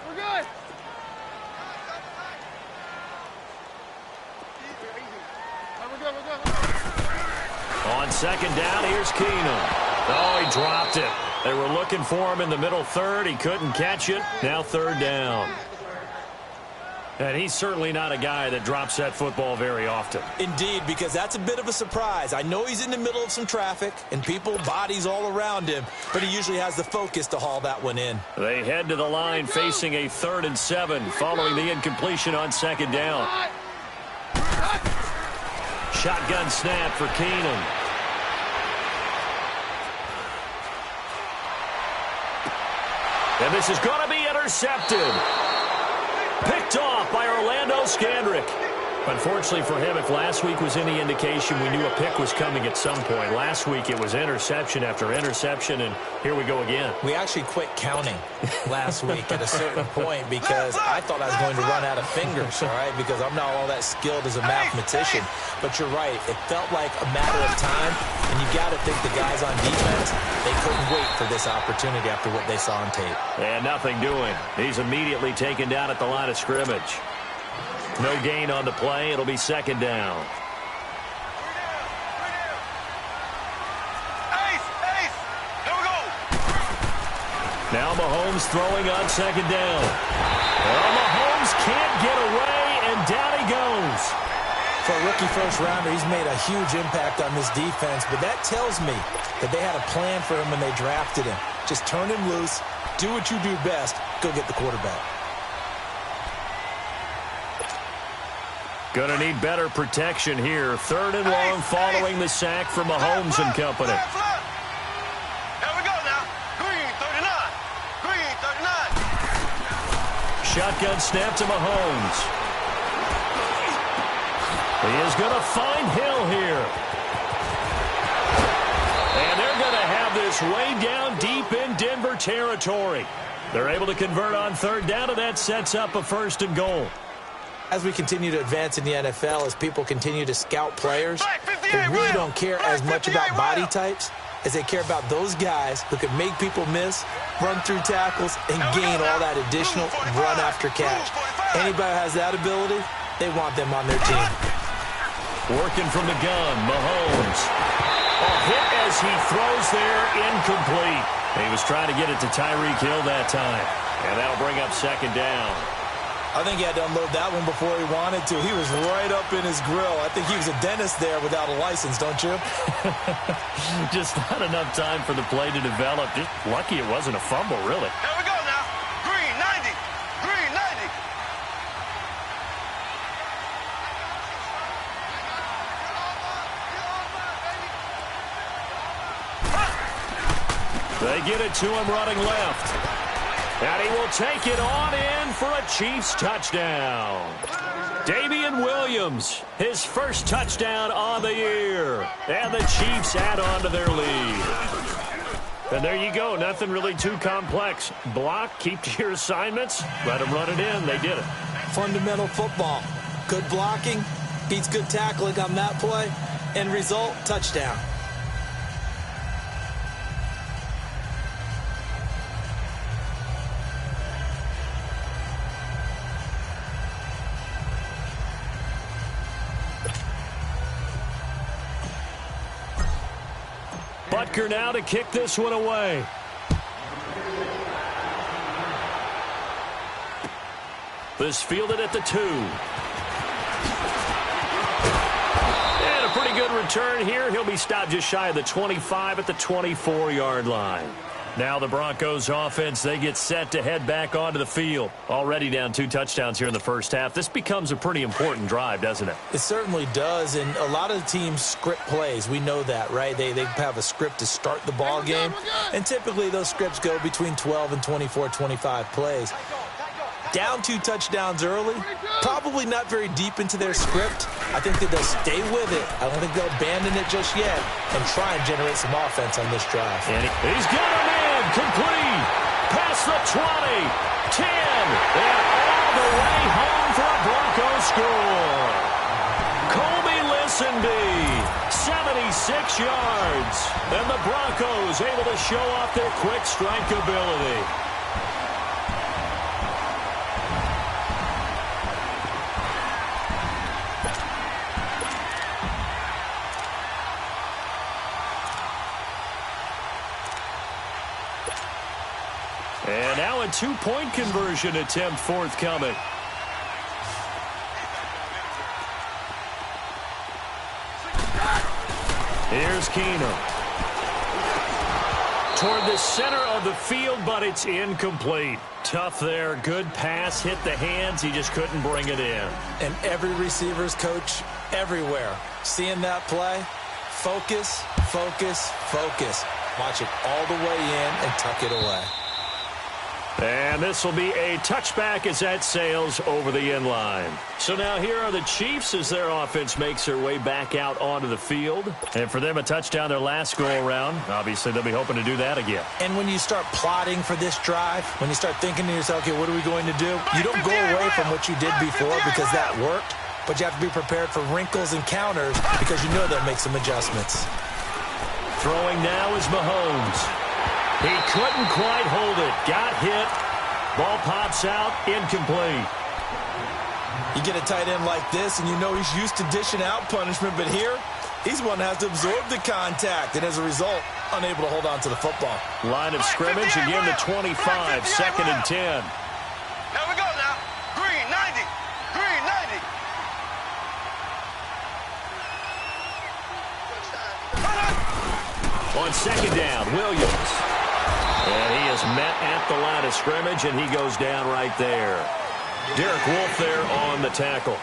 We're good. On second down, here's Keenum. Oh, he dropped it. They were looking for him in the middle third. He couldn't catch it. Now third down. And he's certainly not a guy that drops that football very often. Indeed, because that's a bit of a surprise. I know he's in the middle of some traffic and people, bodies all around him, but he usually has the focus to haul that one in. They head to the line facing a 3rd and 7 following the incompletion on second down. Shotgun snap for Keenum. And this is going to be intercepted. Picked off by Orlando Scandrick. Unfortunately for him, if last week was any indication, we knew a pick was coming at some point. Last week it was interception after interception, and here we go again. We actually quit counting last week at a certain point because I thought I was going to run out of fingers, all right, because I'm not all that skilled as a mathematician. But you're right. It felt like a matter of time, and you got to think the guys on defense, they couldn't wait for this opportunity after what they saw on tape. And nothing doing. He's immediately taken down at the line of scrimmage. No gain on the play. It'll be second down. Now Mahomes throwing on second down. Well, Mahomes can't get away, and down he goes. For a rookie first-rounder, he's made a huge impact on this defense, but that tells me that they had a plan for him when they drafted him. Just turn him loose, do what you do best, go get the quarterback. Going to need better protection here. 3rd and long following the sack from Mahomes and company. Here we go now. Green, 39. Green, 39. Shotgun snap to Mahomes. He is going to find Hill here. And they're going to have this way down deep in Denver territory. They're able to convert on 3rd down, and that sets up a 1st and goal. As we continue to advance in the NFL, as people continue to scout players, they really don't care as much about body types as they care about those guys who can make people miss, run through tackles, and gain all that additional run after catch. Anybody who has that ability, they want them on their team. Working from the gun, Mahomes. A hit as he throws there, incomplete. He was trying to get it to Tyreek Hill that time. And that'll bring up second down. I think he had to unload that one before he wanted to. He was right up in his grill. I think he was a dentist there without a license, don't you? Just not enough time for the play to develop. Just lucky it wasn't a fumble, really. Here we go now. Green, 90. Green, 90. They get it to him running left. And he will take it on in for a Chiefs touchdown. Damian Williams, his first touchdown on the year. And the Chiefs add on to their lead. And there you go. Nothing really too complex. Block, keep to your assignments, let them run it in. They did it. Fundamental football. Good blocking, beats good tackling on that play. End result, touchdown. Butker now to kick this one away. This fielded at the 2. And a pretty good return here. He'll be stopped just shy of the 25 at the 24-yard line. Now the Broncos offense, they get set to head back onto the field. Already down 2 touchdowns here in the first half. This becomes a pretty important drive, doesn't it? It certainly does, and a lot of teams script plays. We know that, right? They have a script to start the ball game, and typically those scripts go between 12 and 24, 25 plays. Down 2 touchdowns early, probably not very deep into their script. I think that they'll stay with it. I don't think they'll abandon it just yet and try and generate some offense on this drive. And he's got him in, complete, past the 20, 10, and all the way home for a Broncos score. Colby Listenby, 76 yards, and the Broncos able to show off their quick strike ability. a two-point conversion attempt forthcoming. Here's Keenum. Toward the center of the field, but it's incomplete. Tough there. Good pass. Hit the hands. He just couldn't bring it in. And every receiver's coach everywhere. Seeing that play, focus, focus, focus. Watch it all the way in and tuck it away. And this will be a touchback as that sails over the end line. So now here are the Chiefs as their offense makes their way back out onto the field. And for them, a touchdown their last go-around. Obviously, they'll be hoping to do that again. And when you start plotting for this drive, when you start thinking to yourself, okay, what are we going to do? You don't go away from what you did before because that worked, but you have to be prepared for wrinkles and counters because you know they'll make some adjustments. Throwing now is Mahomes. He couldn't quite hold it. Got hit. Ball pops out. Incomplete. You get a tight end like this, and you know he's used to dishing out punishment, but here, he's one that has to absorb the contact, and as a result, unable to hold on to the football. Line of scrimmage, again the 25, 2nd and 10. Here we go now. Green, 90. Green, 90. On 2nd down, Williams. And he is met at the line of scrimmage, and he goes down right there. Derek Wolfe there on the tackle.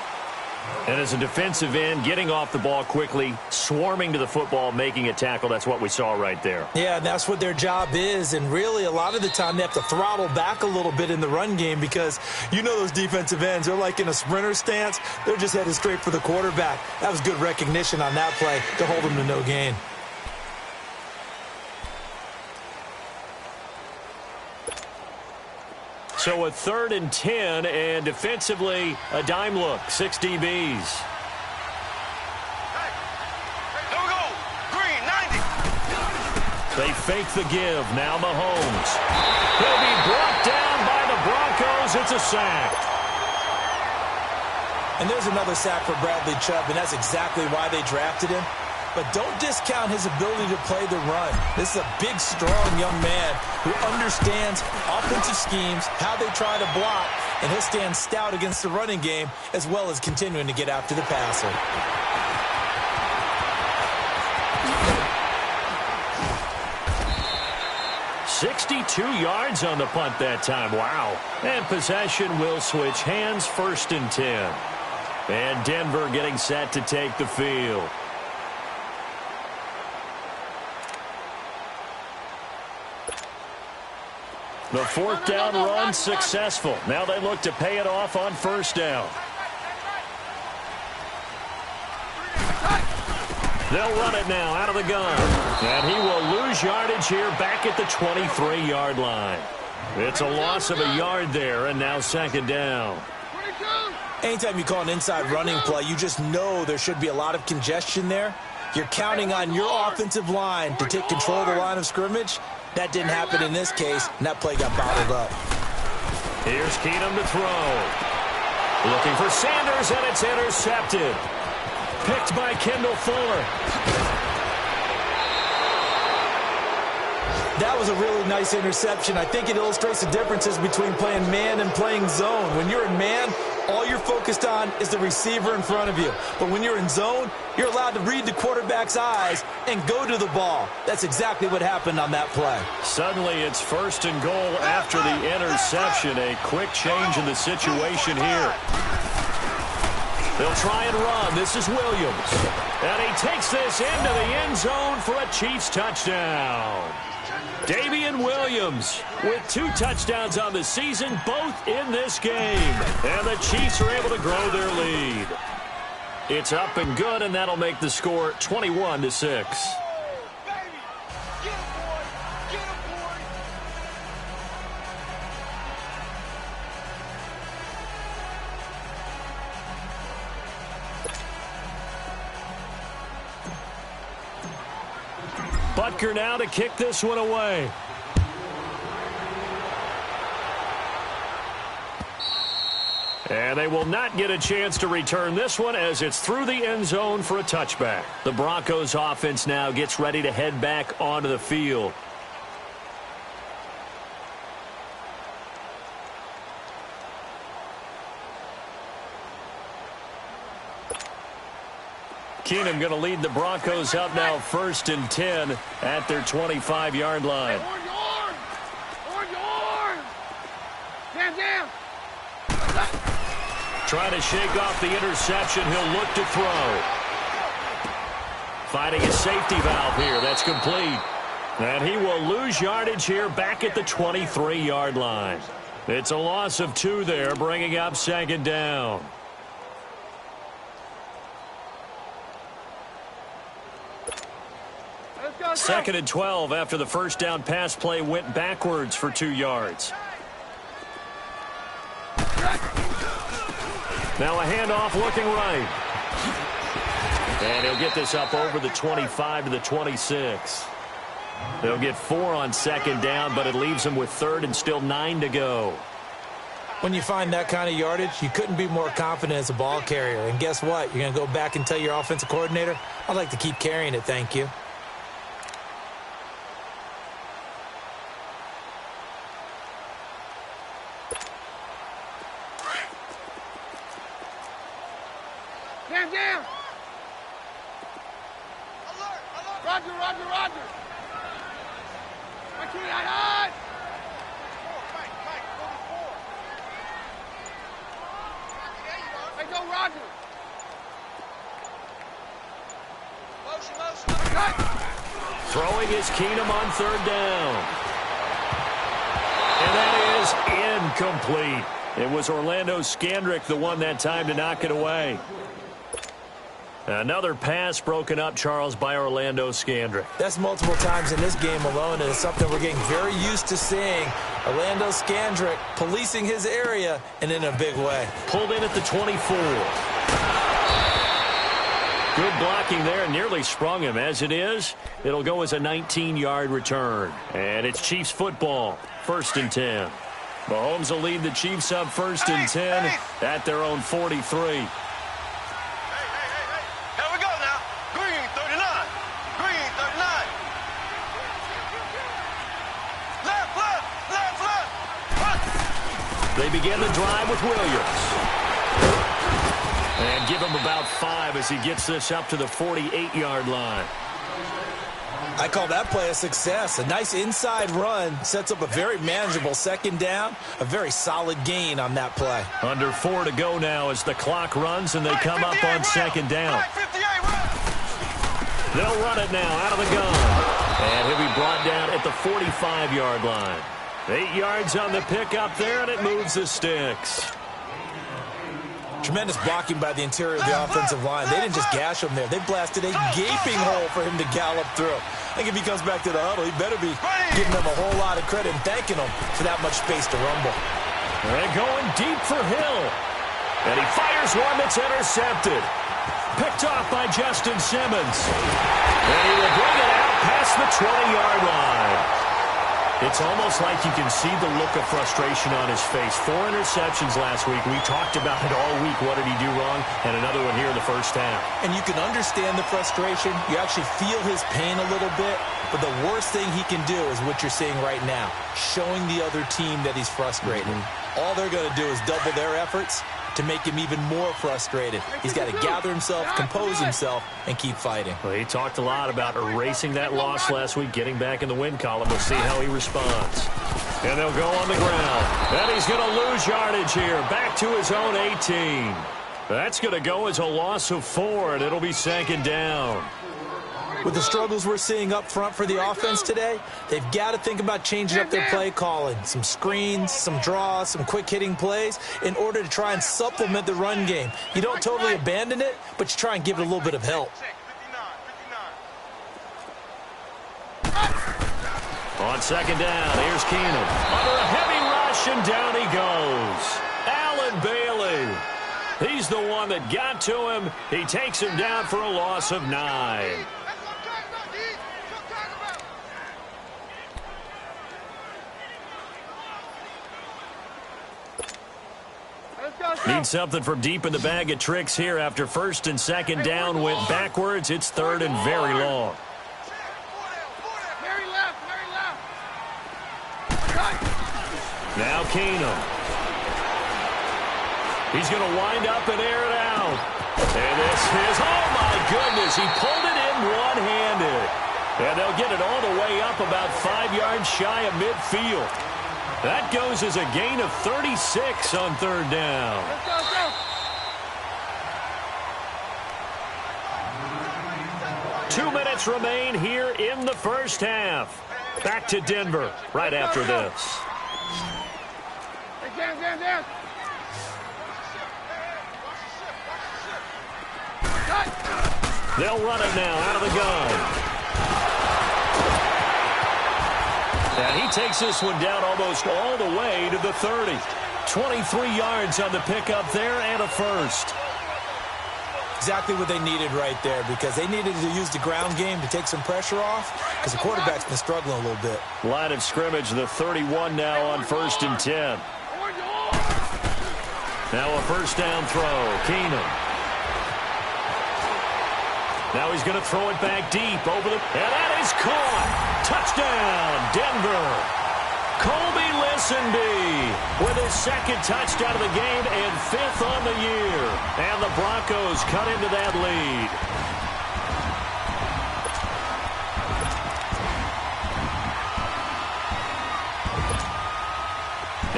And as a defensive end, getting off the ball quickly, swarming to the football, making a tackle, that's what we saw right there. Yeah, and that's what their job is. And really, a lot of the time, they have to throttle back a little bit in the run game because you know those defensive ends, they're like in a sprinter stance. They're just headed straight for the quarterback. That was good recognition on that play to hold them to no gain. So a 3rd and 10, and defensively, a dime look, 6 DBs. Hey, here we go. Green, 90. They fake the give. Now Mahomes. He'll be brought down by the Broncos. It's a sack. And there's another sack for Bradley Chubb, and that's exactly why they drafted him. But don't discount his ability to play the run. This is a big, strong young man who understands offensive schemes, how they try to block, and he'll stand stout against the running game as well as continuing to get after the passer. $62 yards on the punt that time. Wow. And possession will switch hands, 1st and 10. And Denver getting set to take the field. The 4th down run successful. Now they look to pay it off on 1st down. They'll run it now out of the gun. And he will lose yardage here back at the 23-yard line. It's a loss of a yard there, and now 2nd down. Anytime you call an inside running play, you just know there should be a lot of congestion there. You're counting on your offensive line to take control of the line of scrimmage. That didn't happen in this case, and that play got bottled up. Here's Keenum to throw. Looking for Sanders, and it's intercepted. Picked by Kendall Fuller. That was a really nice interception. I think it illustrates the differences between playing man and playing zone. When you're in man, all you're focused on is the receiver in front of you. But when you're in zone, you're allowed to read the quarterback's eyes and go to the ball. That's exactly what happened on that play. Suddenly it's 1st and goal after the interception. A quick change in the situation here. They'll try and run. This is Williams. And he takes this into the end zone for a Chiefs touchdown. Damian Williams with 2 touchdowns on the season, both in this game. And the Chiefs are able to grow their lead. It's up and good, and that'll make the score 21-6. Butker now to kick this one away. And they will not get a chance to return this one as it's through the end zone for a touchback. The Broncos offense now gets ready to head back onto the field. Keenum going to lead the Broncos up now 1st and 10 at their 25-yard line. Trying to shake off the interception. He'll look to throw. Finding a safety valve here. That's complete. And he will lose yardage here back at the 23-yard line. It's a loss of 2 there, bringing up 2nd down. Second and 12 after the first down pass play went backwards for 2 yards. Now a handoff looking right. And he'll get this up over the 25 to the 26. They'll get 4 on 2nd down, but it leaves them with 3rd and still 9 to go. When you find that kind of yardage, you couldn't be more confident as a ball carrier. And guess what? You're going to go back and tell your offensive coordinator, I'd like to keep carrying it, thank you. Down. Roger. Hey, go, Roger. Motion. Throwing is Keenum on 3rd down. And that is incomplete. It was Orlando Scandrick the one that time to knock it away. Another pass broken up, Charles, by Orlando Scandrick. That's multiple times in this game alone, and it's something we're getting very used to seeing. Orlando Scandrick policing his area and in a big way. Pulled in at the 24. Good blocking there, nearly sprung him. As it is, it'll go as a 19-yard return. And it's Chiefs football, 1st and 10. Mahomes will lead the Chiefs up 1st and 10 at their own 43. They begin the drive with Williams. And give him about 5 as he gets this up to the 48-yard line. I call that play a success. A nice inside run sets up a very manageable 2nd down. A very solid gain on that play. Under 4 to go now as the clock runs and they come up on 2nd down. They'll run it now out of the gun. And he'll be brought down at the 45-yard line. 8 yards on the pickup there, and it moves the sticks. Tremendous blocking by the interior of the offensive line. They didn't just gash him there. They blasted a gaping hole for him to gallop through. I think if he comes back to the huddle, he better be giving them a whole lot of credit and thanking them for that much space to rumble. And going deep for Hill. And he fires one that's intercepted. Picked off by Justin Simmons. And he will bring it out past the 20-yard line. It's almost like you can see the look of frustration on his face. 4 interceptions last week. We talked about it all week. What did he do wrong? And another one here in the first half. And you can understand the frustration. You actually feel his pain a little bit. But the worst thing he can do is what you're seeing right now, showing the other team that he's frustrated. All they're going to do is double their efforts to make him even more frustrated. He's got to gather himself, compose himself, and keep fighting. Well, he talked a lot about erasing that loss last week, getting back in the win column. We'll see how he responds. And they'll go on the ground. And he's going to lose yardage here, back to his own 18. That's going to go as a loss of 4, and it'll be 2nd down. With the struggles we're seeing up front for the offense today, they've got to think about changing up their play calling. Some screens, some draws, some quick-hitting plays in order to try and supplement the run game. You don't totally abandon it, but you try and give it a little bit of help. On 2nd down, here's Keenum. Under a heavy rush, and down he goes. Allen Bailey. He's the one that got to him. He takes him down for a loss of 9. Need something from deep in the bag of tricks here after 1st and 2nd down went backwards. It's 3rd and very long. Now Keenum. He's going to wind up and air it out. And this is, oh my goodness, he pulled it in one-handed. And they'll get it all the way up about 5 yards shy of midfield. That goes as a gain of 36 on third down. Let's go. 2 minutes remain here in the first half. Back to Denver right after this. Hey, down. They'll run it now out of the gun. And he takes this one down almost all the way to the 30. 23 yards on the pickup there and a first. Exactly what they needed right there, because they needed to use the ground game to take some pressure off, because the quarterback's been struggling a little bit. Line of scrimmage, the 31 now on 1st and 10. Now a first down throw. Keenum. Now he's going to throw it back deep over the... And that is caught. Touchdown, Denver. Colby Listenby with his second touchdown of the game and 5th on the year. And the Broncos cut into that lead.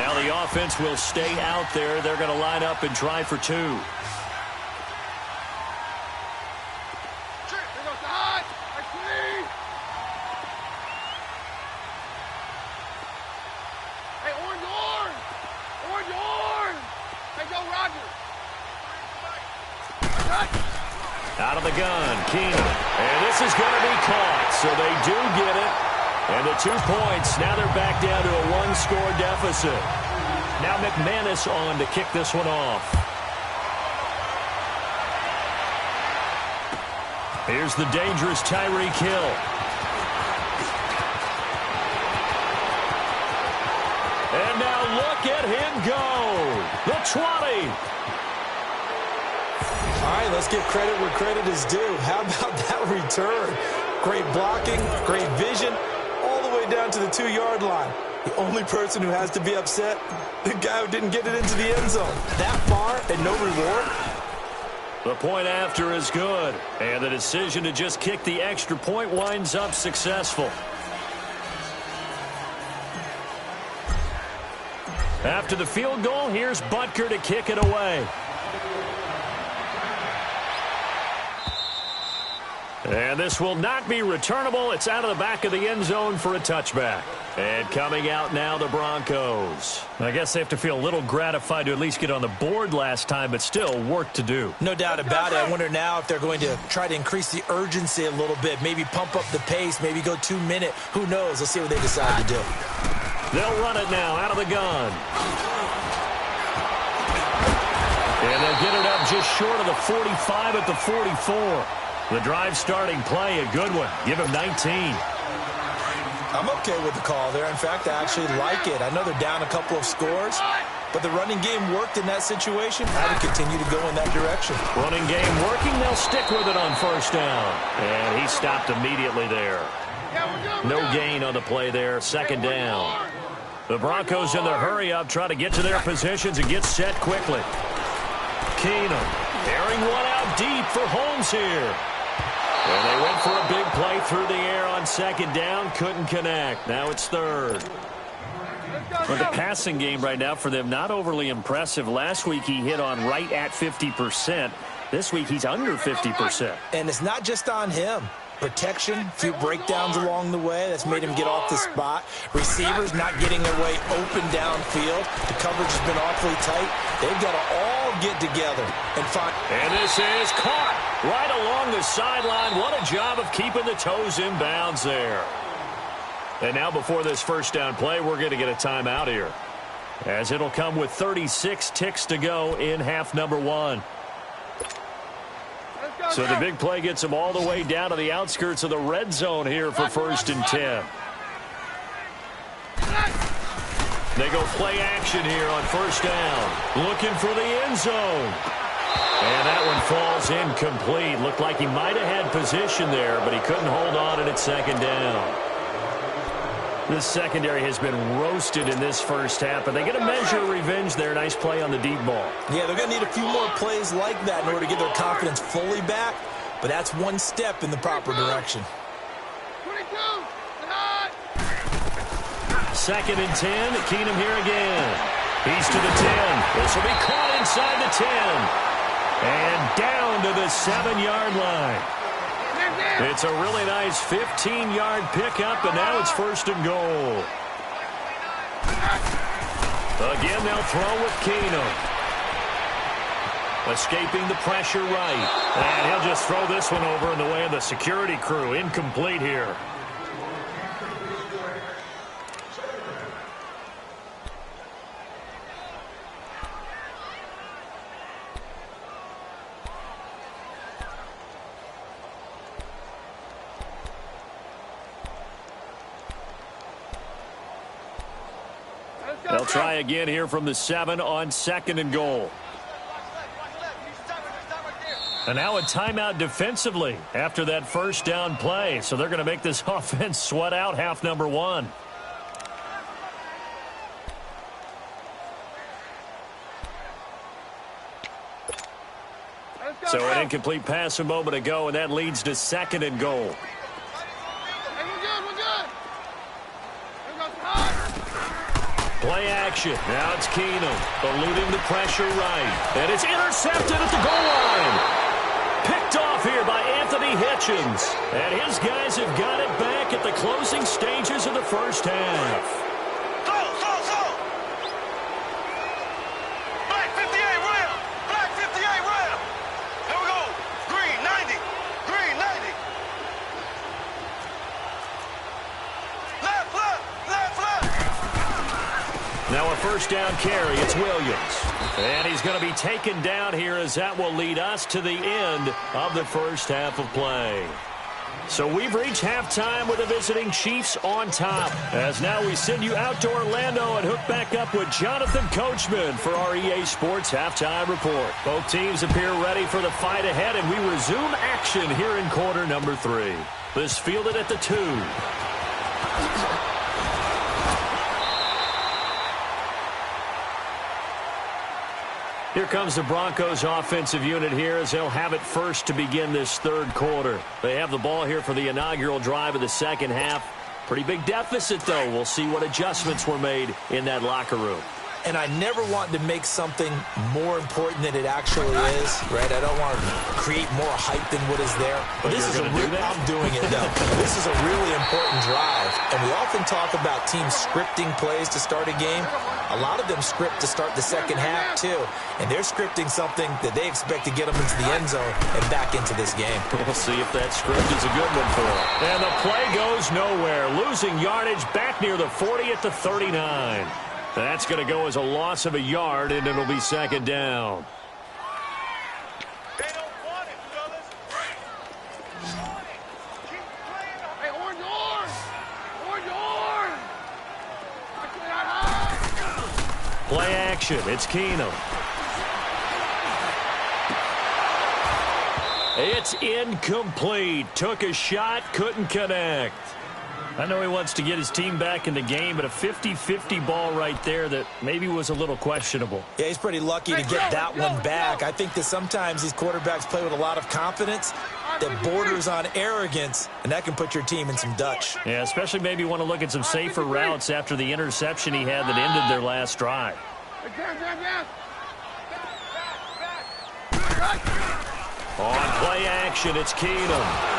Now the offense will stay out there. They're going to line up and try for 2. Out of the gun, Keenum. And this is going to be caught, so they do get it. And the 2 points, now they're back down to a 1-score deficit. Now McManus on to kick this one off. Here's the dangerous Tyreek Hill. And now look at him go. The 20. All right, let's give credit where credit is due. How about that return? Great blocking, great vision, all the way down to the 2-yard line. The only person who has to be upset, the guy who didn't get it into the end zone. That far and no reward? The point after is good, and the decision to just kick the extra point winds up successful. After the field goal, here's Butker to kick it away. And this will not be returnable. It's out of the back of the end zone for a touchback. And coming out now, the Broncos. I guess they have to feel a little gratified to at least get on the board last time, but still work to do. No doubt about it. I wonder now if they're going to try to increase the urgency a little bit, maybe pump up the pace, maybe go 2-minute. Who knows? Let's see what they decide to do. They'll run it now out of the gun. And they'll get it up just short of the 45 at the 44. The drive starting play, a good one. Give him 19. I'm okay with the call there. In fact, I actually like it. I know they're down a couple of scores, but the running game worked in that situation. I would continue to go in that direction. Running game working. They'll stick with it on first down. And he stopped immediately there. No gain on the play there. Second down. The Broncos in the hurry-up try to get to their positions and get set quickly. Keenum airing one out deep for Holmes here. And they went for a big play through the air on second down. Couldn't connect. Now it's third. But the passing game right now for them, not overly impressive. Last week he hit on right at 50%. This week he's under 50%. And it's not just on him. Protection, a few breakdowns along the way. That's made him get off the spot. Receivers not getting their way open downfield. The coverage has been awfully tight. They've got to all get together and find. And this is caught right along the sideline. What a job of keeping the toes in bounds there. And now before this first down play, we're going to get a timeout here, as it'll come with 36 ticks to go in half number 1. So the big play gets them all the way down to the outskirts of the red zone here for 1st and 10. They go play action here on first down. Looking for the end zone. And that one falls incomplete. Looked like he might have had position there, but he couldn't hold on at second down. The secondary has been roasted in this first half, but they get a measure of revenge there. Nice play on the deep ball. Yeah, they're going to need a few more plays like that in order to get their confidence fully back, but that's one step in the proper direction. 22, 2nd and 10. Keenum here again. He's to the 10. This will be caught inside the 10. And down to the 7-yard line. It's a really nice 15-yard pickup, and now it's 1st and goal. Again, they'll throw with Keenum. Escaping the pressure right. And he'll just throw this one over in the way of the security crew. Incomplete here. They'll try again here from the 7 on 2nd and goal. And now a timeout defensively after that first down play. So they're going to make this offense sweat out half number 1. So an incomplete pass a moment ago, and that leads to 2nd and goal. Play action. Now it's Keenum eluding the pressure right. And it's intercepted at the goal line. Picked off here by Anthony Hitchens. And his guys have got it back at the closing stages of the first half. Black 58 round. Black 58 round. Here we go. Green 90. Green 90. Left, left, left, left. Now a first down carry. It's Williams. And he's going to be taken down here as that will lead us to the end of the first half of play. So we've reached halftime with the visiting Chiefs on top. As now we send you out to Orlando and hook back up with Jonathan Coachman for our EA Sports Halftime Report. Both teams appear ready for the fight ahead, and we resume action here in quarter number 3. This fielded at the 2. Here comes the Broncos offensive unit here as they'll have it first to begin this third quarter. They have the ball here for the inaugural drive of the second half. Pretty big deficit, though. We'll see what adjustments were made in that locker room. And I never want to make something more important than it actually is, right? I don't want to create more hype than what is there. But this is I'm doing it, though. This is a really important drive. And we often talk about teams scripting plays to start a game. A lot of them script to start the second half, too. And they're scripting something that they expect to get them into the end zone and back into this game. We'll see if that script is a good one for them. And the play goes nowhere. Losing yardage back near the 40 at the 39. That's going to go as a loss of a yard, and it'll be second down. They don't want it, fellas. Hey, orange, orange. Orange, orange. Play action. It's Keenum. It's incomplete. Took a shot, couldn't connect. I know he wants to get his team back in the game, but a 50-50 ball right there that maybe was a little questionable. Yeah, he's pretty lucky to get that one back. I think that sometimes these quarterbacks play with a lot of confidence that borders on arrogance, and that can put your team in some Dutch. Yeah, especially maybe want to look at some safer routes after the interception he had that ended their last drive. On play action, it's Keenum.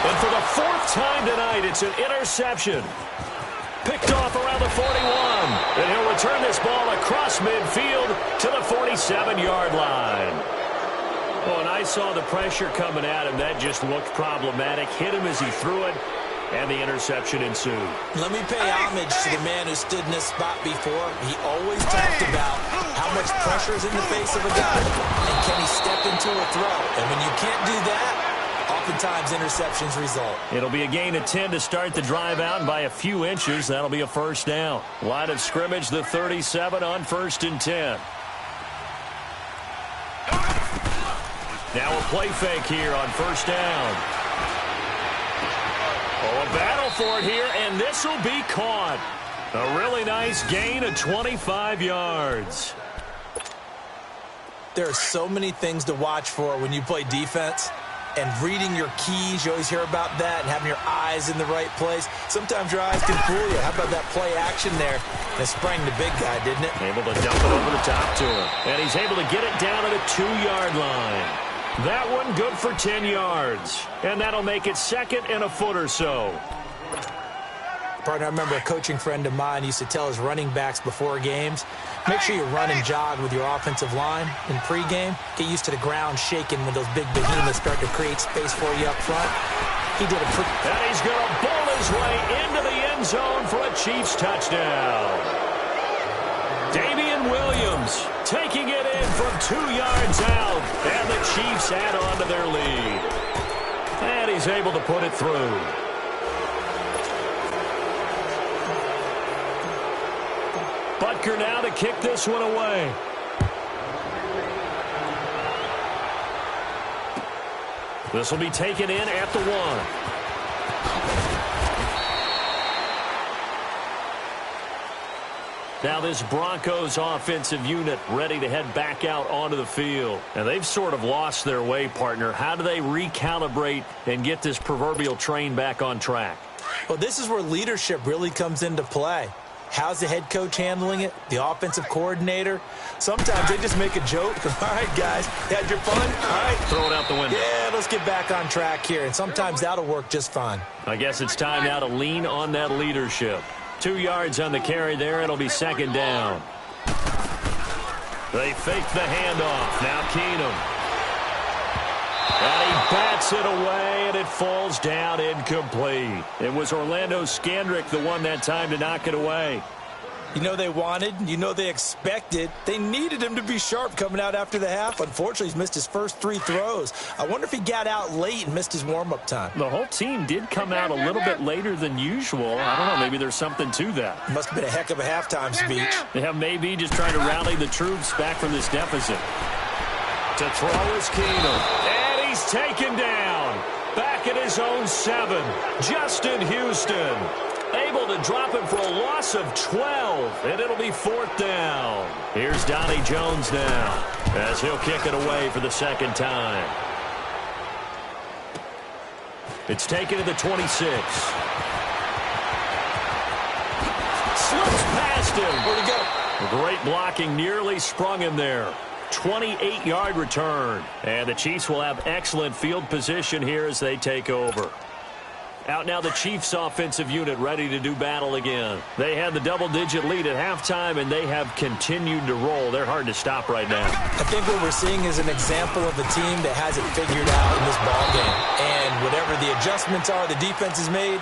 And for the 4th time tonight, it's an interception. Picked off around the 41. And he'll return this ball across midfield to the 47-yard line. Oh, and I saw the pressure coming at him. That just looked problematic. Hit him as he threw it, and the interception ensued. Let me pay homage to the man who stood in this spot before. He always talked about how much pressure is in the face of a guy, and can he step into a throw. And when you can't do that, oftentimes interceptions result. It'll be a gain of 10 to start the drive out, and by a few inches, that'll be a first down. Line of scrimmage, the 37 on 1st and 10. Now a play fake here on 1st down. Oh, a battle for it here, and this will be caught. A really nice gain of 25 yards. There are so many things to watch for when you play defense. And reading your keys, you always hear about that, and having your eyes in the right place. Sometimes your eyes can fool you. How about that play action there? And it sprang the big guy, didn't it? Able to dump it over the top to him. And he's able to get it down to the 2-yard line. That one good for 10 yards. And that'll make it second and a foot or so. Partner, I remember a coaching friend of mine used to tell his running backs before games, make sure you run and jog with your offensive line in pregame. Get used to the ground shaking when those big behemoths start to create space for you up front. He did a pretty... And he's going to bowl his way into the end zone for a Chiefs touchdown. Damian Williams taking it in from 2 yards out. And the Chiefs add on to their lead. And he's able to put it through. Butker now to kick this one away. This will be taken in at the 1. Now this Broncos offensive unit ready to head back out onto the field. And they've sort of lost their way, partner. How do they recalibrate and get this proverbial train back on track? Well, this is where leadership really comes into play. How's the head coach handling it? The offensive coordinator? Sometimes they just make a joke. All right, guys, you had your fun? All right. Throw it out the window. Yeah, let's get back on track here. And sometimes that'll work just fine. I guess it's time now to lean on that leadership. 2 yards on the carry there. It'll be second down. They fake the handoff. Now Keenum. And he bats it away, and it falls down incomplete. It was Orlando Scandrick the one that time to knock it away. You know they wanted, you know they expected. They needed him to be sharp coming out after the half. Unfortunately, he's missed his first 3 throws. I wonder if he got out late and missed his warm-up time. The whole team did come out a little bit later than usual. I don't know, maybe there's something to that. Must have been a heck of a halftime speech. Yeah, maybe just trying to rally the troops back from this deficit. To throw is Keenum. And he's taken down. Back at his own 7. Justin Houston. Able to drop him for a loss of 12, and it'll be 4th down. Here's Donnie Jones now, as he'll kick it away for the second time. It's taken to the 26. Slips past him. Where'd he go? Great blocking, nearly sprung him there. 28-yard return. And the Chiefs will have excellent field position here as they take over. Out now the Chiefs offensive unit ready to do battle again. They had the double-digit lead at halftime, and they have continued to roll. They're hard to stop right now. I think what we're seeing is an example of a team that has it figured out in this ballgame. And whatever the adjustments are the defense has made,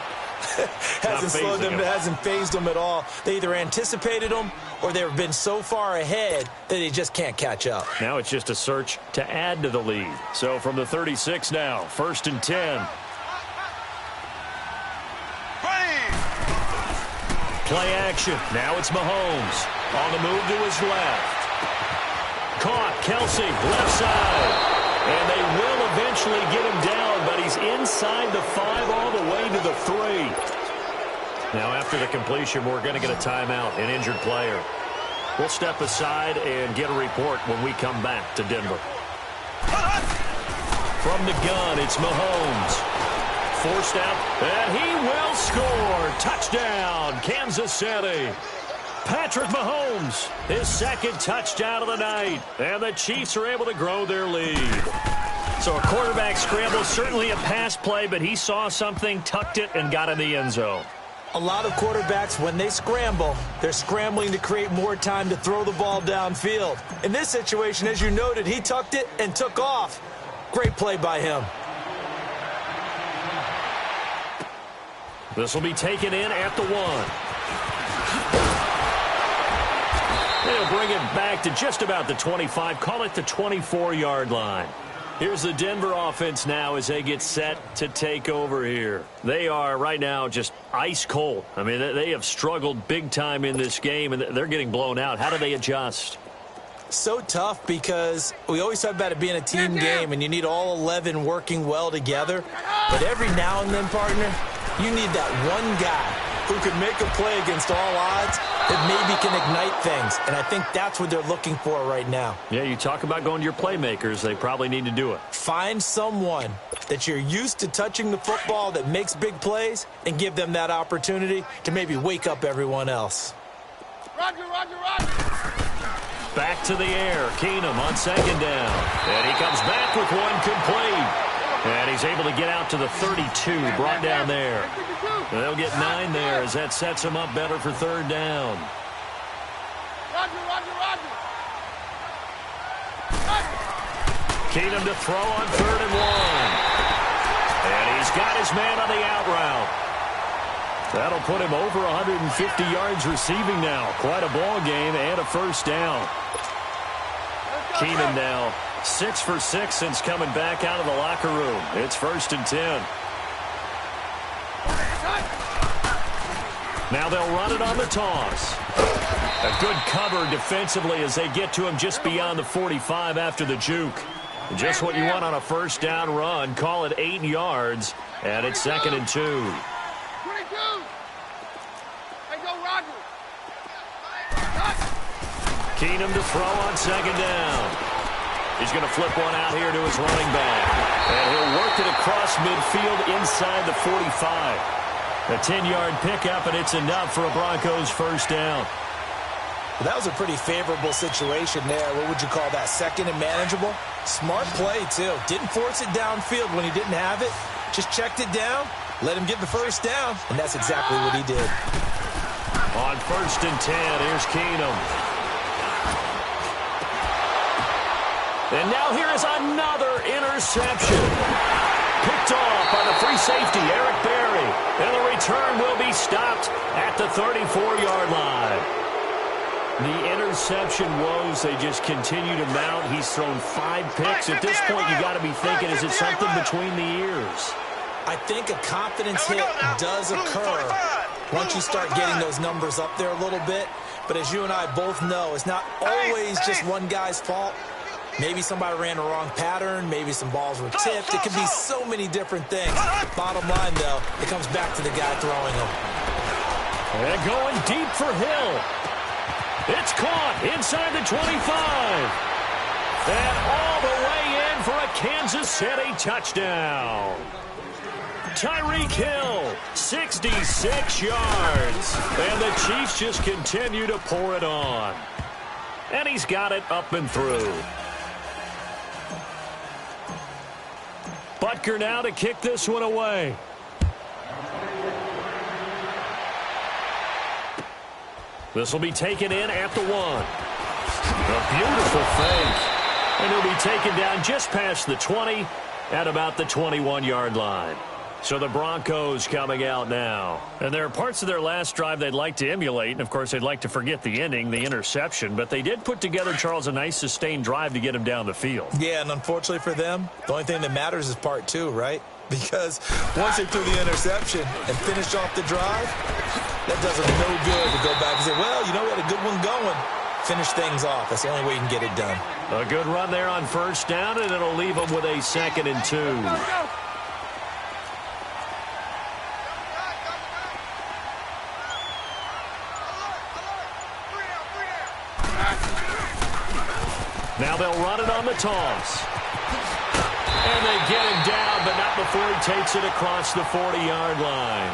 hasn't slowed them, hasn't phased them at all. They either anticipated them or they've been so far ahead that they just can't catch up. Now it's just a search to add to the lead. So from the 36 now, 1st and 10. Play action. Now it's Mahomes. On the move to his left. Caught. Kelsey, left side. And they will eventually get him down, but he's inside the 5 all the way to the 3. Now after the completion, we're going to get a timeout, an injured player. We'll step aside and get a report when we come back to Denver. From the gun, it's Mahomes. Forced out, and he will score. Touchdown, Kansas City. Patrick Mahomes, his 2nd touchdown of the night. And the Chiefs are able to grow their lead. So a quarterback scramble, certainly a pass play, but he saw something, tucked it, and got in the end zone. A lot of quarterbacks, when they scramble, they're scrambling to create more time to throw the ball downfield. In this situation, as you noted, he tucked it and took off. Great play by him. This will be taken in at the 1. They'll bring it back to just about the 25, call it the 24-yard line. Here's the Denver offense now as they get set to take over here. They are right now just ice cold. I mean, they have struggled big time in this game, and they're getting blown out. How do they adjust? So tough because we always talk about it being a team game, and you need all 11 working well together. But every now and then, partner, You need that one guy who can make a play against all odds that maybe can ignite things. And I think that's what they're looking for right now. Yeah, you talk about going to your playmakers. They probably need to do it. Find someone that you're used to touching the football that makes big plays and give them that opportunity to maybe wake up everyone else. Roger, Roger, Roger. Back to the air. Keenum on second down. And he comes back with one complete. And he's able to get out to the 32, brought down there. They'll get 9 there as that sets him up better for third down. Roger, Roger, Roger. Keenum to throw on 3rd and 1. And he's got his man on the out route. That'll put him over 150 yards receiving now. Quite a ball game and a first down. Keenum now 6 for 6 since coming back out of the locker room. It's 1st and 10. Now they'll run it on the toss. A good cover defensively as they get to him just beyond the 45 after the juke. Just what you want on a first down run. Call it 8 yards, and it's 2nd and 2. 22. Hey, go, Roger. Keenum to throw on 2nd down. He's going to flip one out here to his running back. And he'll work it across midfield inside the 45. A 10-yard pickup, and it's enough for a Broncos first down. Well, that was a pretty favorable situation there. What would you call that, 2nd and manageable? Smart play, too. Didn't force it downfield when he didn't have it. Just checked it down, let him get the first down, and that's exactly what he did. On 1st and 10, here's Keenum. And now here is another interception. Picked off by the free safety, Eric Berry. And the return will be stopped at the 34-yard line. The interception woes, they just continue to mount. He's thrown 5 picks. At this point, you got to be thinking, is it something between the ears? I think a confidence hit does occur once you start getting those numbers up there a little bit. But as you and I both know, it's not always just one guy's fault. Maybe somebody ran a wrong pattern. Maybe some balls were tipped. It could be so many different things. Bottom line, though, it comes back to the guy throwing them. And going deep for Hill. It's caught inside the 25. And all the way in for a Kansas City touchdown. Tyreek Hill, 66 yards. And the Chiefs just continue to pour it on. And he's got it up and through. Butker now to kick this one away. This will be taken in at the 1. A beautiful fake. And he'll be taken down just past the 20 at about the 21-yard line. So the Broncos coming out now. And there are parts of their last drive they'd like to emulate. And, of course, they'd like to forget the ending, the interception. But they did put together, Charles, a nice sustained drive to get him down the field. Yeah, and unfortunately for them, the only thing that matters is part 2, right? Because once they threw the interception and finished off the drive, that does them no good to go back and say, well, you know, we had a good one going. Finish things off. That's the only way you can get it done. A good run there on first down, and it'll leave them with a 2nd and 2. Now they'll run it on the toss. And they get him down, but not before he takes it across the 40-yard line.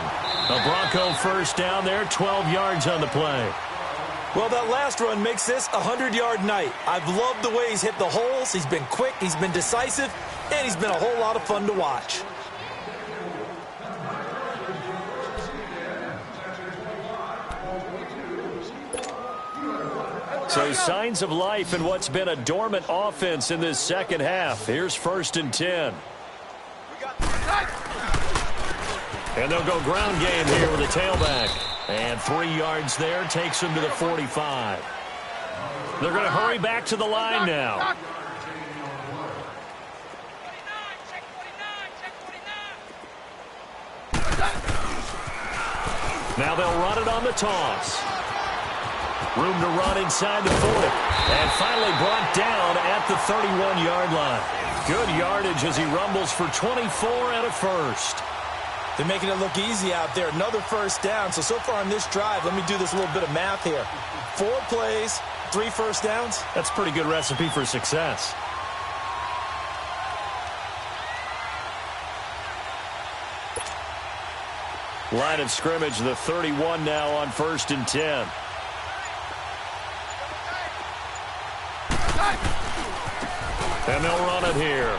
A Bronco first down there, 12 yards on the play. Well, that last run makes this a 100-yard night. I've loved the way he's hit the holes. He's been quick, he's been decisive, and he's been a whole lot of fun to watch. So signs of life in what's been a dormant offense in this second half. Here's 1st and 10. And they'll go ground game here with a tailback. And 3 yards there takes him to the 45. They're going to hurry back to the line now. Now they'll run it on the toss. Room to run inside the 40. And finally brought down at the 31-yard line. Good yardage as he rumbles for 24 and a first. They're making it look easy out there. Another first down. So far on this drive, let me do this little bit of math here. 4 plays, 3 first downs. That's a pretty good recipe for success. Line of scrimmage, the 31 now on 1st and 10. And they'll run it here.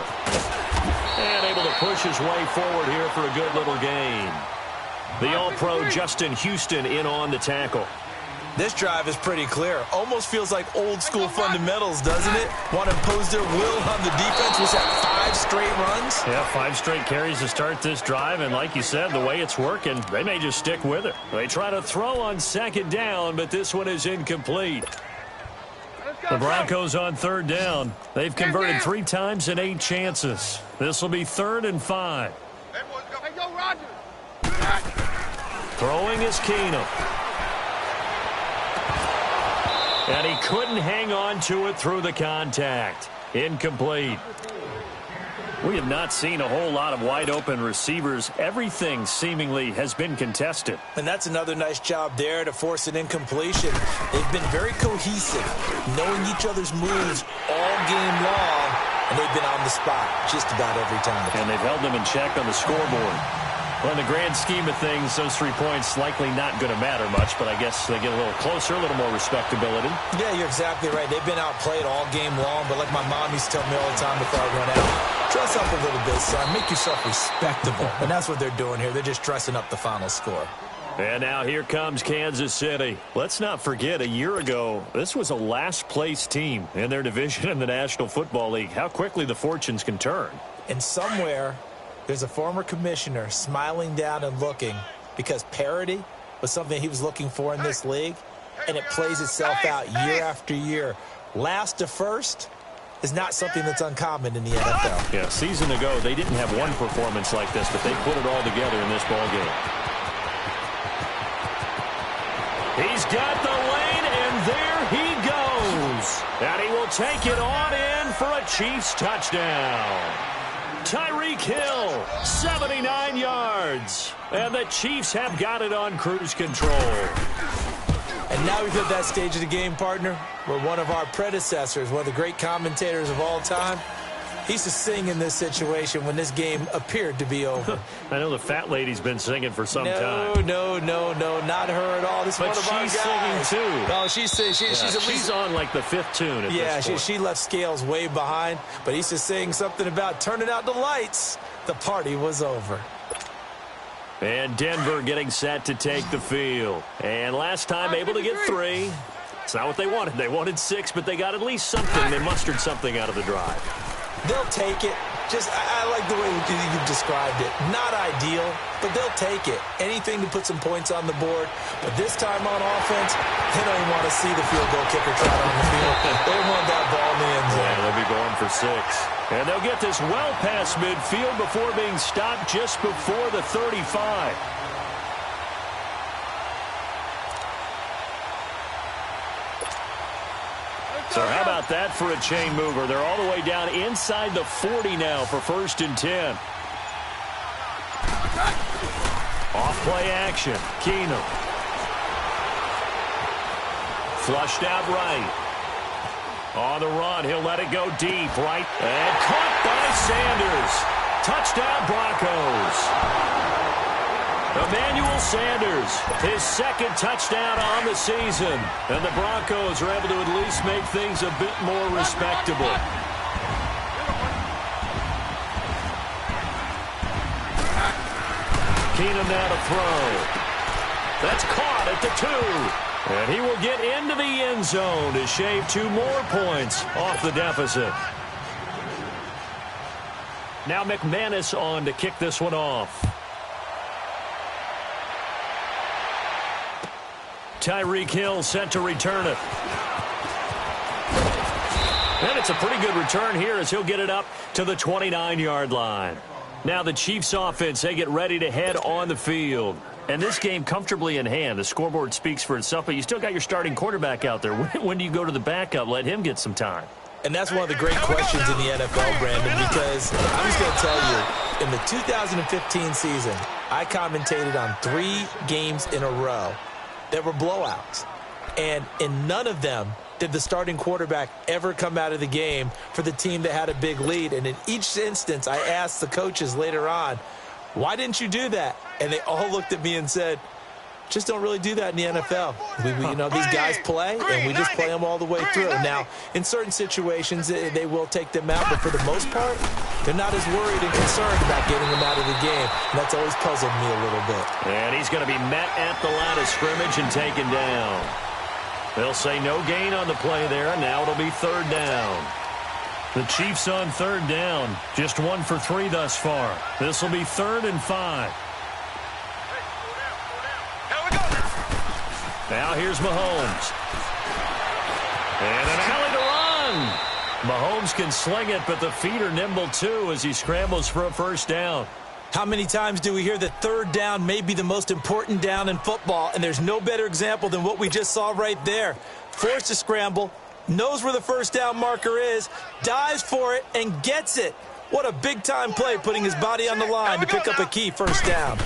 And able to push his way forward here for a good little gain. The All-Pro Justin Houston in on the tackle. This drive is pretty clear. Almost feels like old-school fundamentals, doesn't it? Want to impose their will on the defense. Was that 5 straight runs? Yeah, 5 straight carries to start this drive. And like you said, the way it's working, they may just stick with it. They try to throw on 2nd down, but this one is incomplete. The Broncos on 3rd down. They've converted 3 times in 8 chances. This will be 3rd and 5. Throwing is Keenum. And he couldn't hang on to it through the contact. Incomplete. We have not seen a whole lot of wide-open receivers. Everything seemingly has been contested. And that's another nice job there to force an incompletion. They've been very cohesive, knowing each other's moves all game long, and they've been on the spot just about every time. And they've held them in check on the scoreboard. Well, in the grand scheme of things, those 3 points likely not going to matter much, but I guess they get a little closer, a little more respectability. Yeah, you're exactly right. They've been outplayed all game long, but like my mom used to tell me all the time before I run out, dress up a little bit, son. Make yourself respectable. And that's what they're doing here. They're just dressing up the final score. And now here comes Kansas City. Let's not forget, a year ago, this was a last-place team in their division in the National Football League. How quickly the fortunes can turn. And somewhere, there's a former commissioner smiling down and looking because parity was something he was looking for in this league, and it plays itself out year after year. Last to first is not something that's uncommon in the NFL. Yeah, a season ago, they didn't have one performance like this, but they put it all together in this ballgame. He's got the lane, and there he goes. And he will take it on in for a Chiefs touchdown. Tyreek Hill, 79 yards. And the Chiefs have got it on cruise control. And now we've hit that stage of the game, partner, where one of our predecessors, one of the great commentators of all time, he used to sing in this situation when this game appeared to be over. I know the fat lady's been singing for some time. No, not her at all. This is one of our guys. But she's singing, too. No, she's singing. She's on, like, the 5th tune at this point. She left Scales way behind, but he used to sing something about turning out the lights. The party was over. And Denver getting set to take the field. And last time able to get 3. It's not what they wanted. They wanted 6, but they got at least something. They mustered something out of the drive. They'll take it. I like the way you described it. Not ideal, but they'll take it. Anything to put some points on the board. But this time on offense, they don't even want to see the field goal kicker try on the field. They want that ball in the end zone. Yeah, they'll be going for 6. And they'll get this well past midfield before being stopped just before the 35. So how about that for a chain mover? They're all the way down inside the 40 now for 1st and 10. Off play action. Keenum. Flushed out right. On the run, he'll let it go deep, right? And caught by Sanders. Touchdown Broncos. Emmanuel Sanders, his 2nd touchdown on the season. And the Broncos are able to at least make things a bit more respectable. Keenum now to throw. That's caught at the 2. And he will get into the end zone to shave 2 more points off the deficit. Now McManus on to kick this one off. Tyreek Hill set to return it. And it's a pretty good return here as he'll get it up to the 29-yard line. Now the Chiefs offense, they get ready to head on the field. And this game comfortably in hand. The scoreboard speaks for itself, but you still got your starting quarterback out there. When do you go to the backup? Let him get some time. And that's one of the great questions in the NFL, Brandon, because I'm just going to tell you, In the 2015 season, I commentated on 3 games in a row that were blowouts. And in none of them did the starting quarterback ever come out of the game for the team that had a big lead. And in each instance, I asked the coaches later on, why didn't you do that? And they all looked at me and said, just don't really do that in the NFL. These guys play, and we just play them all the way through. Now, in certain situations, they will take them out, but for the most part, they're not as worried and concerned about getting them out of the game. And that's always puzzled me a little bit. And he's going to be met at the line of scrimmage and taken down. They'll say no gain on the play there, and now it'll be 3rd down. The Chiefs on 3rd down, just 1 for 3 thus far. This will be 3rd and 5. Now here's Mahomes. And an alley to run. Mahomes can sling it, but the feet are nimble too as he scrambles for a 1st down. How many times do we hear that 3rd down may be the most important down in football, and there's no better example than what we just saw right there. Forced to scramble, knows where the 1st down marker is, dives for it, and gets it. What a big-time play, putting his body on the line to pick up a key 1st down.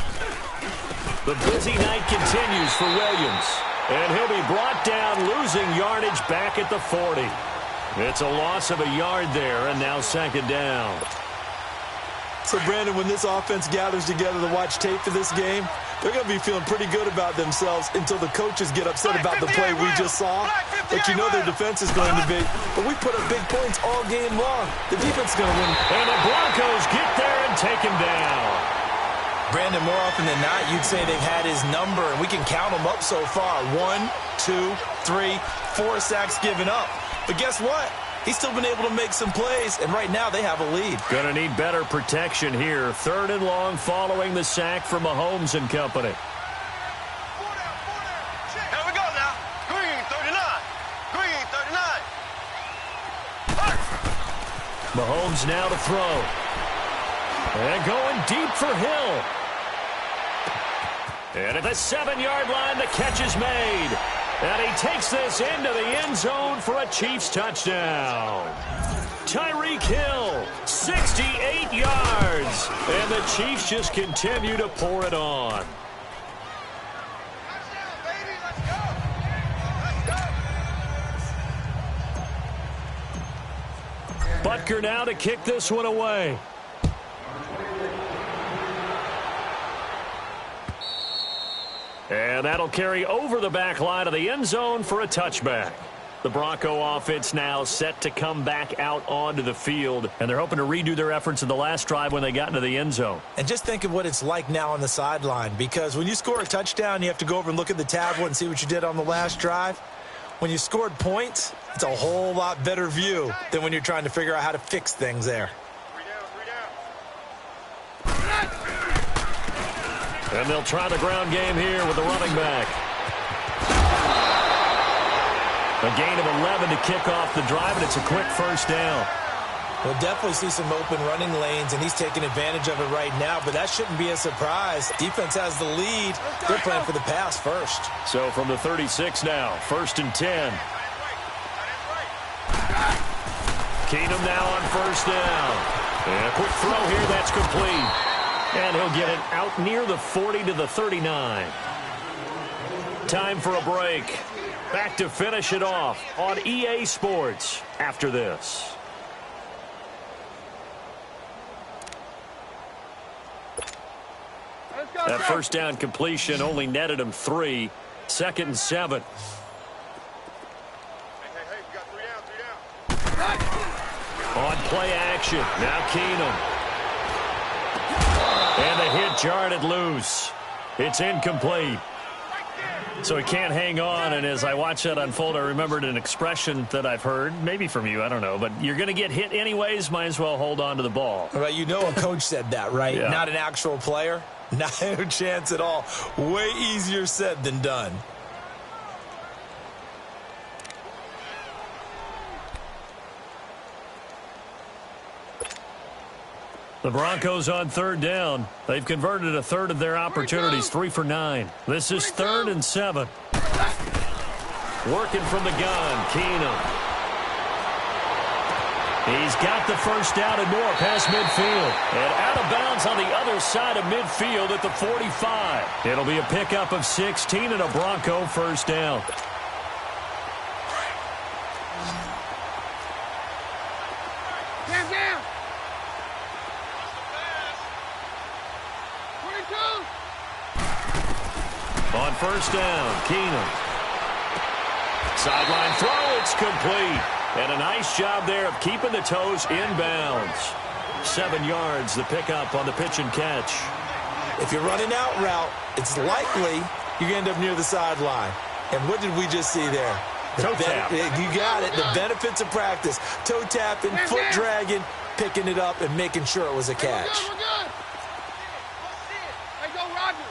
The busy night continues for Williams, and he'll be brought down, losing yardage back at the 40. It's a loss of a yard there, and now 2nd down. So, Brandon, when this offense gathers together to watch tape for this game, they're going to be feeling pretty good about themselves until the coaches get upset about the play we just saw. But you know their defense is going to be. But we put up big points all game long. The defense is going to win. And the Broncos get there and take him down. Brandon, more often than not, you'd say they've had his number, and we can count them up so far. 1, 2, 3, 4 sacks given up. But guess what? He's still been able to make some plays, and right now they have a lead. Going to need better protection here. 3rd and long following the sack from Mahomes and company. Here we go now. Green 39. Green 39. Mahomes now to throw. And going deep for Hill. And at the 7-yard line, the catch is made. And he takes this into the end zone for a Chiefs touchdown. Tyreek Hill, 68 yards. And the Chiefs just continue to pour it on. Butker now to kick this one away. And that'll carry over the back line of the end zone for a touchback. The Bronco offense now set to come back out onto the field, and they're hoping to redo their efforts in the last drive when they got into the end zone. And just think of what it's like now on the sideline, because when you score a touchdown, you have to go over and look at the tablet and see what you did on the last drive. When you scored points, it's a whole lot better view than when you're trying to figure out how to fix things there. And they'll try the ground game here with the running back. A gain of 11 to kick off the drive, and it's a quick 1st down. We'll definitely see some open running lanes, and he's taking advantage of it right now, but that shouldn't be a surprise. Defense has the lead. They're playing for the pass first. So from the 36 now, 1st and 10. Keenum now on 1st down. And a quick throw here, that's complete. And he'll get it out near the 40 to the 39. Time for a break. Back to finish it off on EA Sports after this. That 1st down completion only netted him 3. 2nd and 7. Hey, you got 3 down. On play action. Now Keenum. And the hit jarred it loose. It's incomplete. So he can't hang on, and as I watch that unfold, I remembered an expression that I've heard, maybe from you, I don't know, but you're going to get hit anyways, might as well hold on to the ball. Well, you know a coach said that, right? Yeah. Not an actual player. Not a chance at all. Way easier said than done. The Broncos on 3rd down. They've converted a 1/3 of their opportunities, 3 for 9. This is 3rd and 7. Working from the gun, Keenum. He's got the first down and more past midfield. And out of bounds on the other side of midfield at the 45. It'll be a pickup of 16 and a Bronco first down. Down. 22. On first down, Keenum. Sideline throw, it's complete. And a nice job there of keeping the toes inbounds. 7 yards, the pickup on the pitch and catch. If you're running out route, it's likely you're going to end up near the sideline. And what did we just see there? Toe tap. You got it. The benefits of practice. Toe tapping, foot dragging, picking it up, and making sure it was a catch. We're good. Hey, go, Roger.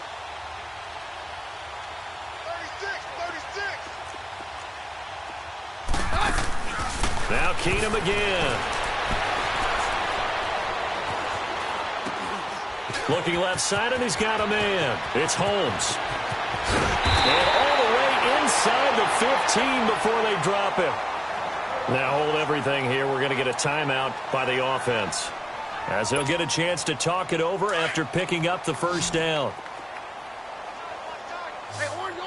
36. Now Keenum again. Looking left side, and he's got a man. It's Holmes. And all the way inside the 15 before they drop him. Now hold everything here. We're going to get a timeout by the offense, as they'll get a chance to talk it over after picking up the first down. Hey, orange.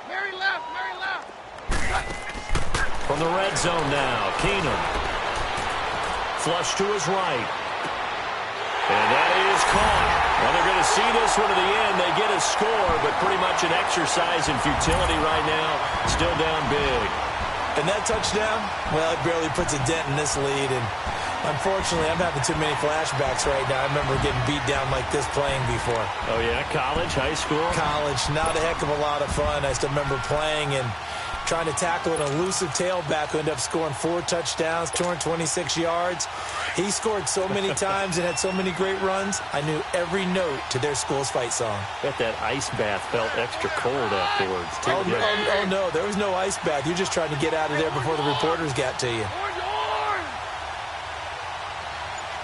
Mary left. From the red zone now, Keenum. Flush to his right. And that is caught. Well, they're going to see this one to the end. They get a score, but pretty much an exercise in futility right now. Still down big. And that touchdown, well, it barely puts a dent in this lead. And unfortunately, I'm having too many flashbacks right now. I remember getting beat down like this playing before. Oh, yeah? College, high school? College, not a heck of a lot of fun. I still remember playing and trying to tackle an elusive tailback who ended up scoring 4 touchdowns, 226 yards. He scored so many times and had so many great runs, I knew every note to their school's fight song. Bet that ice bath felt extra cold afterwards, too. Oh, no, there was no ice bath. You're just trying to get out of there before the reporters got to you. Orange.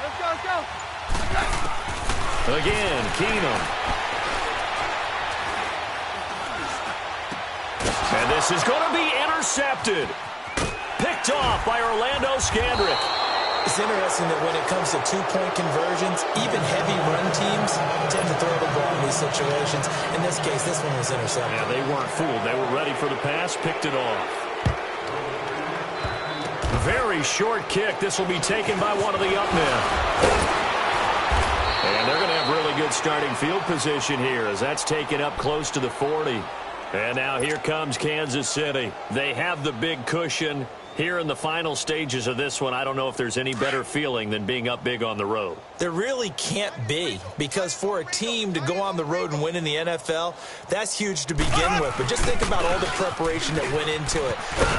Let's go. Again, Keenum. And this is going to be intercepted. Picked off by Orlando Scandrick. It's interesting that when it comes to two-point conversions, even heavy run teams tend to throw the ball in these situations. In this case, this one was intercepted. Yeah, they weren't fooled. They were ready for the pass, picked it off. Very short kick. This will be taken by one of the up men. And they're going to have really good starting field position here, as that's taken up close to the 40. And now here comes Kansas City. They have the big cushion. Here in the final stages of this one, I don't know if there's any better feeling than being up big on the road. There really can't be, because for a team to go on the road and win in the NFL, that's huge to begin with. But just think about all the preparation that went into it.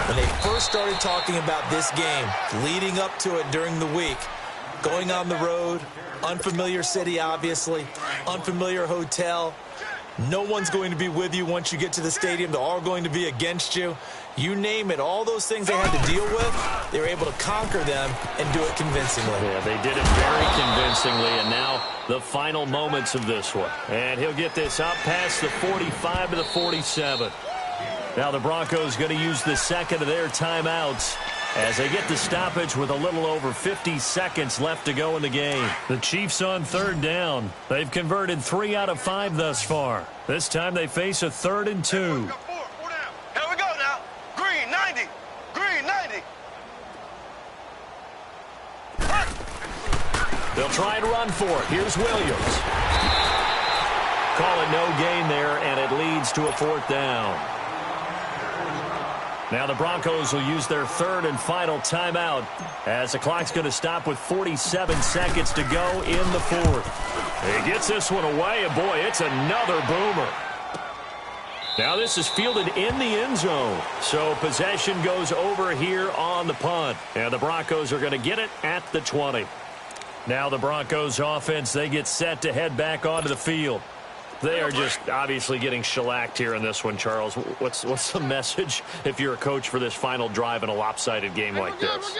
When they first started talking about this game, leading up to it during the week, going on the road, unfamiliar city, obviously, unfamiliar hotel. No one's going to be with you once you get to the stadium. They're all going to be against you. You name it, all those things they had to deal with, they were able to conquer them and do it convincingly. Yeah, they did it very convincingly, and now the final moments of this one. And he'll get this up past the 45 to the 47. Now the Broncos going to use the second of their timeouts as they get the stoppage with a little over 50 seconds left to go in the game. The Chiefs on third down. They've converted 3 out of 5 thus far. This time they face a 3rd and 2. Here we go now. Green 90. They'll try and run for it. Here's Williams. Call it no gain there, and it leads to a 4th down. Now the Broncos will use their 3rd and final timeout as the clock's going to stop with 47 seconds to go in the 4th. He gets this one away, and boy, it's another boomer. Now this is fielded in the end zone. So possession goes over here on the punt. And the Broncos are going to get it at the 20. Now the Broncos offense, they get set to head back onto the field. They are just obviously getting shellacked here in this one, Charles. What's the message if you're a coach for this final drive in a lopsided game like this?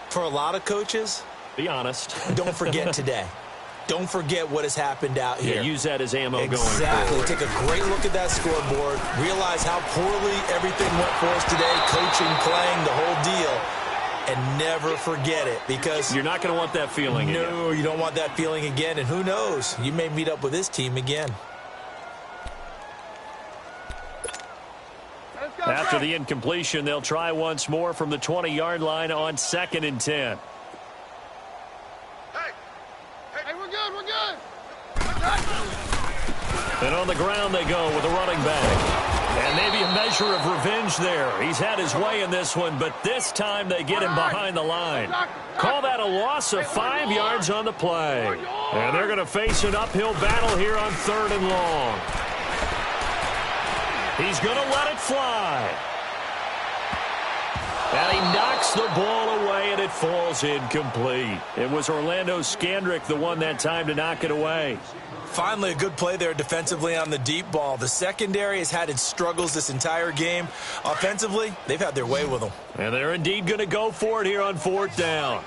For a lot of coaches, be honest. Don't forget today. Don't forget what has happened out here. Yeah, use that as ammo going forward. Exactly. Take a great look at that scoreboard. Realize how poorly everything went for us today. Coaching, playing, the whole deal. and never forget it, because you're not going to want that feeling again. No, you don't want that feeling again, and who knows, you may meet up with this team again. After the incompletion, they'll try once more from the 20-yard line on 2nd and 10. Hey, we're good. And on the ground they go with a running back. And maybe a measure of revenge there. He's had his way in this one, but this time they get him behind the line. Call that a loss of 5 yards on the play. And they're going to face an uphill battle here on 3rd and long. He's going to let it fly. And he knocks the ball away, and it falls incomplete. It was Orlando Scandrick the one that time to knock it away. Finally, a good play there defensively on the deep ball. The secondary has had its struggles this entire game. Offensively, they've had their way with them. And they're indeed going to go for it here on 4th down.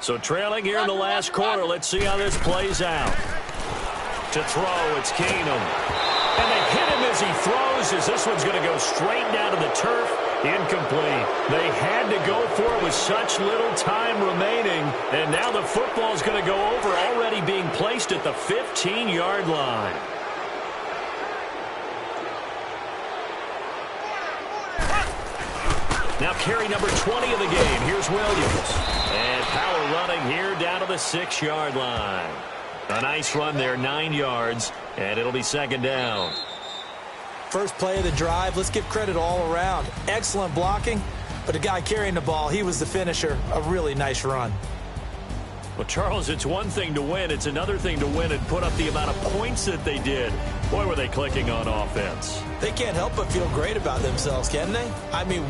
So trailing here in the last quarter, let's see how this plays out. To throw, it's Keenum. And they hit him as he throws, as this one's going to go straight down to the turf. Incomplete. They had to go for it with such little time remaining. And now the football's going to go over, already being placed at the 15-yard line. Now carry number 20 of the game. Here's Williams. And power running here down to the 6-yard line. A nice run there, 9 yards, and it'll be 2nd down. First play of the drive, let's give credit all around. Excellent blocking, but the guy carrying the ball, he was the finisher. A really nice run. Well, Charles, it's one thing to win. It's another thing to win and put up the amount of points that they did. Boy, were they clicking on offense. They can't help but feel great about themselves, can they? I mean...